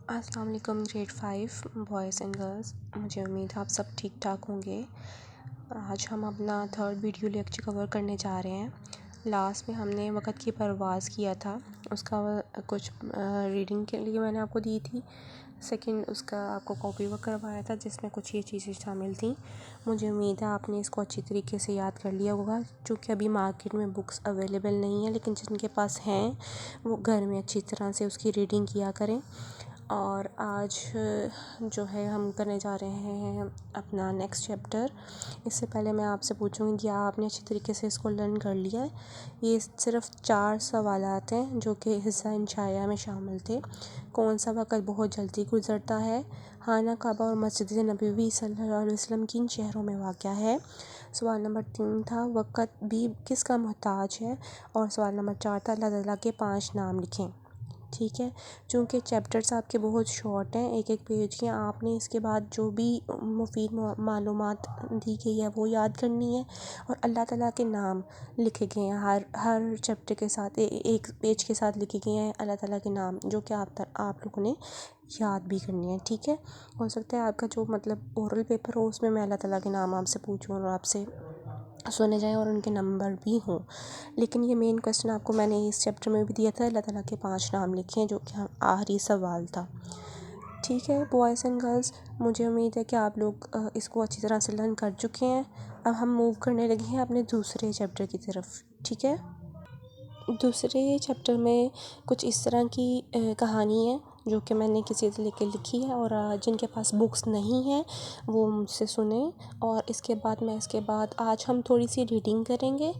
السلام علیکم grade 5 boys and girls, مجھے امید ہے آپ سب ٹھیک ٹھاک ہوں گے۔ آج ہم اپنا 3rd ویڈیو لیکچر کور کرنے جا رہے ہیں۔ لاسٹ میں ہم نے وقت کی پرواز کیا تھا، اس کا کچھ ریڈنگ کے لیے میں نے آپ کو دی تھی۔ سیکنڈ اس کا آپ کو کاپی ورک کروایا تھا جس میں کچھ یہ چیزیں شامل تھیں۔ مجھے امید ہے آپ نے اس کو اچھی طریقے سے یاد کر لیا ہوگا، چونکہ ابھی مارکیٹ میں بکس اویلیبل نہیں ہیں، لیکن جن کے پاس ہیں وہ گھر میں اچھی طرح سے اس کی ریڈنگ کیا کریں۔ اور آج جو ہے ہم کرنے جا رہے ہیں اپنا نیکسٹ چیپٹر۔ اس سے پہلے میں آپ سے پوچھوں گی کہ آپ نے اچھی طریقے سے اس کو لرن کر لیا ہے؟ یہ صرف 4 سوالات ہیں جو کہ حصہ انشائیہ میں شامل تھے۔ کون سا وقت بہت جلدی گزرتا ہے؟ خانہ کعبہ اور مسجد نبوی صلی اللہ علیہ وسلم کن شہروں میں واقع ہے؟ سوال نمبر 3 تھا وقت بھی کس کا محتاج ہے؟ اور سوال نمبر 4 تھا اللہ تعالیٰ کے 5 نام لکھیں۔ ٹھیک ہے، چونکہ چیپٹرس آپ کے بہت شارٹ ہیں، ایک پیج کے، آپ نے اس کے بعد جو بھی مفید معلومات دی گئی ہے وہ یاد کرنی ہے، اور اللہ تعالیٰ کے نام لکھے گئے ہیں ہر چیپٹر کے ساتھ، ایک پیج کے ساتھ لکھے گئے ہیں اللہ تعالیٰ کے نام، جو کہ آپ لوگوں نے یاد بھی کرنی ہے۔ ٹھیک ہے، ہو سکتا ہے آپ کا جو اورل پیپر ہو اس میں اللہ تعالیٰ کے نام آپ سے پوچھوں اور آپ سے سنے جائیں اور ان کے نمبر بھی ہوں، لیکن یہ مین کویسچن آپ کو میں نے اس چیپٹر میں بھی دیا تھا، اللہ تعالیٰ کے 5 نام لکھیں، جو کہ آخری سوال تھا۔ ٹھیک ہے بوائز اینڈ گرلز، مجھے امید ہے کہ آپ لوگ اس کو اچھی طرح سے لرن کر چکے ہیں۔ اب ہم موو کرنے لگے ہیں اپنے دوسرے چیپٹر کی طرف۔ ٹھیک ہے، دوسرے چیپٹر میں کچھ اس طرح کی کہانی ہے جو کہ میں نے کسی سے لے کے لکھی ہے، اور جن کے پاس بکس نہیں ہیں وہ مجھ سے سنیں، اور اس کے بعد آج ہم تھوڑی سی ریڈنگ کریں گے۔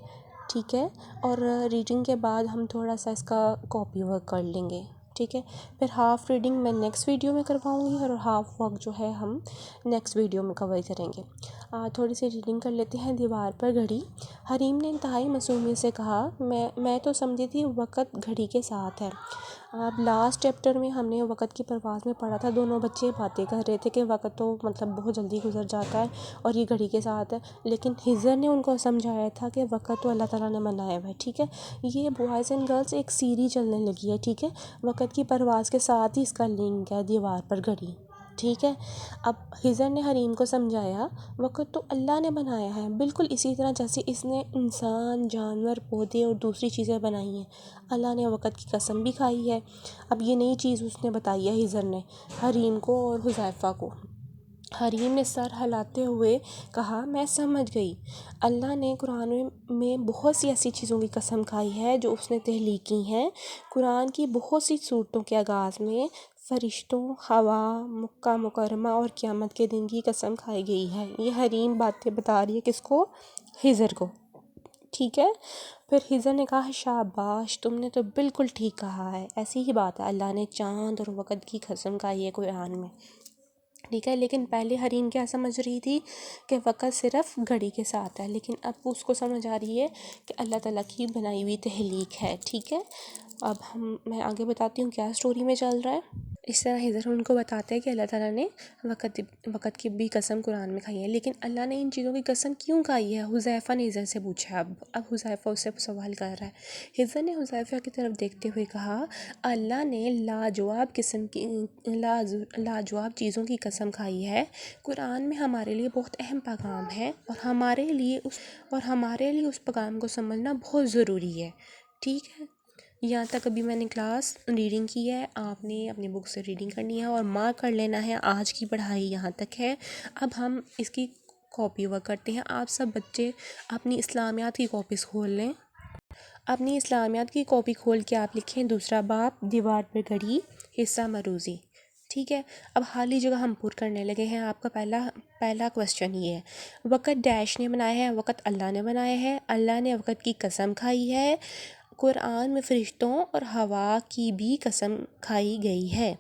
ٹھیک ہے، اور ریڈنگ کے بعد ہم تھوڑا سا اس کا کاپی ورک کر لیں گے۔ ٹھیک ہے، پھر ہاف ریڈنگ میں نیکسٹ ویڈیو میں کرواؤں گی، اور ہاف ورک جو ہے ہم نیکسٹ ویڈیو میں کور کریں گے۔ تھوڑی سی ریڈنگ کر لیتے ہیں۔ دیوار پر گھڑی۔ حریم نے انتہائی معصومیت سے کہا، میں تو سمجھی تھی وقت گھڑی کے ساتھ ہے۔ اب لاسٹ چیپٹر میں ہم نے وقت کی پرواز میں پڑھا تھا، دونوں بچے باتیں کر رہے تھے کہ وقت تو بہت جلدی گزر جاتا ہے اور یہ گھڑی کے ساتھ ہے، لیکن خضر نے ان کو سمجھایا تھا کہ وقت تو اللہ تعالیٰ نے بنایا ہوا ہے۔ ٹھیک ہے، یہ بوائز اینڈ گرلز ایک سیریز چلنے لگی ہے۔ ٹھیک ہے، وقت کی پرواز کے ساتھ ہی اس کا لنک ہے دیوار پر گھڑی۔ ٹھیک ہے، اب خضر نے حریم کو سمجھایا وقت تو اللہ نے بنایا ہے، بالکل اسی طرح جیسے اس نے انسان، جانور، پودے اور دوسری چیزیں بنائی ہیں، اللہ نے وقت کی قسم بھی کھائی ہے۔ اب یہ نئی چیز اس نے بتائی ہے خضر نے حریم کو اور حذیفہ کو۔ حریم نے سر ہلاتے ہوئے کہا، میں سمجھ گئی، اللہ نے قرآن میں بہت سی ایسی چیزوں کی قسم کھائی ہے جو اس نے تخلیق کی ہیں۔ قرآن کی بہت سی صورتوں کے آغاز میں فرشتوں، ہوا، مکہ مکرمہ اور قیامت کے دن کی قسم کھائی گئی ہے۔ یہ حریم باتیں بتا رہی ہے کس کو؟ خضر کو۔ ٹھیک ہے، پھر خضر نے کہا، شاباش، تم نے تو بالکل ٹھیک کہا ہے، ایسی ہی بات ہے، اللہ نے چاند اور وقت کی قسم کھائی ہے قرآن میں۔ ٹھیک ہے، لیکن پہلے حریم کیا سمجھ رہی تھی کہ وقت صرف گھڑی کے ساتھ ہے، لیکن اب اس کو سمجھ آ رہی ہے کہ اللہ تعالیٰ کی بنائی ہوئی تخلیق ہے۔ ٹھیک ہے، اب میں آگے بتاتی ہوں کیا سٹوری میں چل رہا ہے۔ اس طرح خضر ان کو بتاتے ہیں کہ اللہ تعالیٰ نے وقت کی بھی قسم قرآن میں کھائی ہے، لیکن اللہ نے ان چیزوں کی قسم کیوں کھائی ہے؟ حذیفہ نے خضر سے پوچھا۔ اب حذیفہ اس سے سوال کر رہا ہے۔ خضر نے حذیفہ کی طرف دیکھتے ہوئے کہا، اللہ نے لاجواب چیزوں کی قسم کھائی ہے، قرآن میں ہمارے لیے بہت اہم پیغام ہے، اور ہمارے لیے اس پیغام کو سمجھنا بہت ضروری ہے۔ ٹھیک ہے، یہاں تک ابھی میں نے کلاس ریڈنگ کی ہے، آپ نے اپنی بک سے ریڈنگ کرنی ہے اور مارک کر لینا ہے، آج کی پڑھائی یہاں تک ہے۔ اب ہم اس کی کاپی ورک کرتے ہیں۔ آپ سب بچے اپنی اسلامیات کی کاپیز کھول لیں۔ اپنی اسلامیات کی کاپی کھول کے آپ لکھیں دوسرا باب، دیوار پر گھڑی، حصہ مروزی۔ ٹھیک ہے، اب خالی جگہ ہم پر کرنے لگے ہیں۔ آپ کا پہلا کویسچن یہ ہے، وقت ڈیش نے بنایا ہے؟ وقت اللہ نے بنایا ہے۔ اللہ نے وقت کی قسم کھائی ہے۔ قرآن میں فرشتوں اور ہوا کی بھی قسم کھائی گئی ہے۔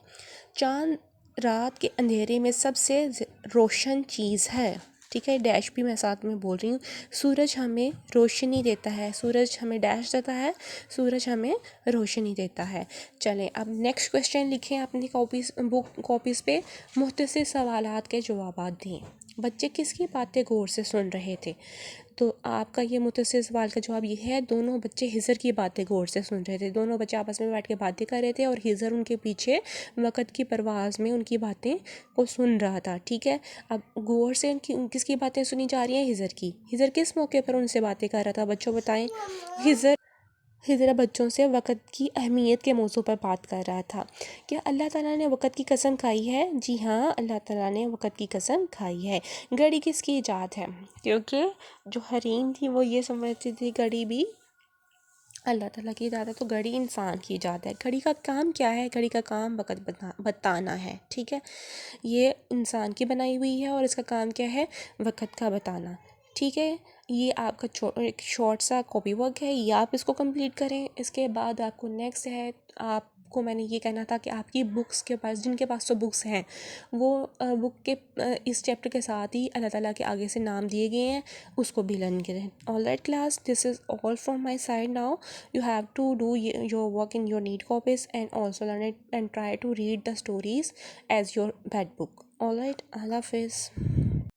چاند رات کے اندھیرے میں سب سے روشن چیز ہے۔ ٹھیک ہے، ڈیش بھی میں ساتھ میں بول رہی ہوں۔ سورج ہمیں روشنی دیتا ہے، سورج ہمیں ڈیش دیتا ہے، سورج ہمیں روشنی دیتا ہے۔ چلیں اب نیکسٹ کویسچن لکھیں اپنی کاپیز پہ، مختصر سوالات کے جوابات دیں۔ بچے کس کی باتیں غور سے سن رہے تھے؟ تو آپ کا یہ متصل سوال کا جواب یہ ہے، دونوں بچے ہجر کی باتیں غور سے سن رہے تھے، دونوں بچے آپس میں بیٹھ کے باتیں کر رہے تھے اور ہجر ان کے پیچھے وقت کی پرواز میں ان کی باتیں کو سن رہا تھا، ٹھیک ہے۔ اب غور سے کس کی باتیں سنی جا رہی ہیں؟ ہجر کی۔ ہجر کس موقع پر ان سے باتیں کر رہا تھا بچوں بتائیں؟ ہجر بچوں سے وقت کی اہمیت کے موضوع پر بات کر رہا تھا۔ کیا اللہ تعالیٰ نے وقت کی قسم کھائی ہے؟ جی ہاں، اللہ تعالیٰ نے وقت کی قسم کھائی ہے۔ گھڑی کس کی ایجاد ہے؟ کیونکہ جو حریم تھی وہ یہ سمجھتی تھی گھڑی بھی اللہ تعالیٰ کی ایجاد ہے، تو گھڑی انسان کی ایجاد ہے۔ گھڑی کا کام کیا ہے؟ گھڑی کا کام وقت بتانا ہے، ٹھیک ہے۔ یہ انسان کی بنائی ہوئی ہے اور اس کا کام کیا ہے؟ وقت کا بتانا، ٹھیک ہے۔ یہ آپ کا ایک شارٹ سا کاپی ورک ہے، یہ آپ اس کو کمپلیٹ کریں۔ اس کے بعد آپ کو نیکسٹ ہے، آپ کو میں نے یہ کہنا تھا کہ آپ کی بکس کے پاس، جن کے پاس تو بکس ہیں، وہ بک کے اس چیپٹر کے ساتھ ہی اللہ تعالیٰ کے آگے سے نام دیے گئے ہیں، اس کو بھی لرن کریں۔ All right class, this is all from my side now. You have to do your work in your neat copies and also learn it and try to read the stories as your bed book. All right, Allah Hafiz.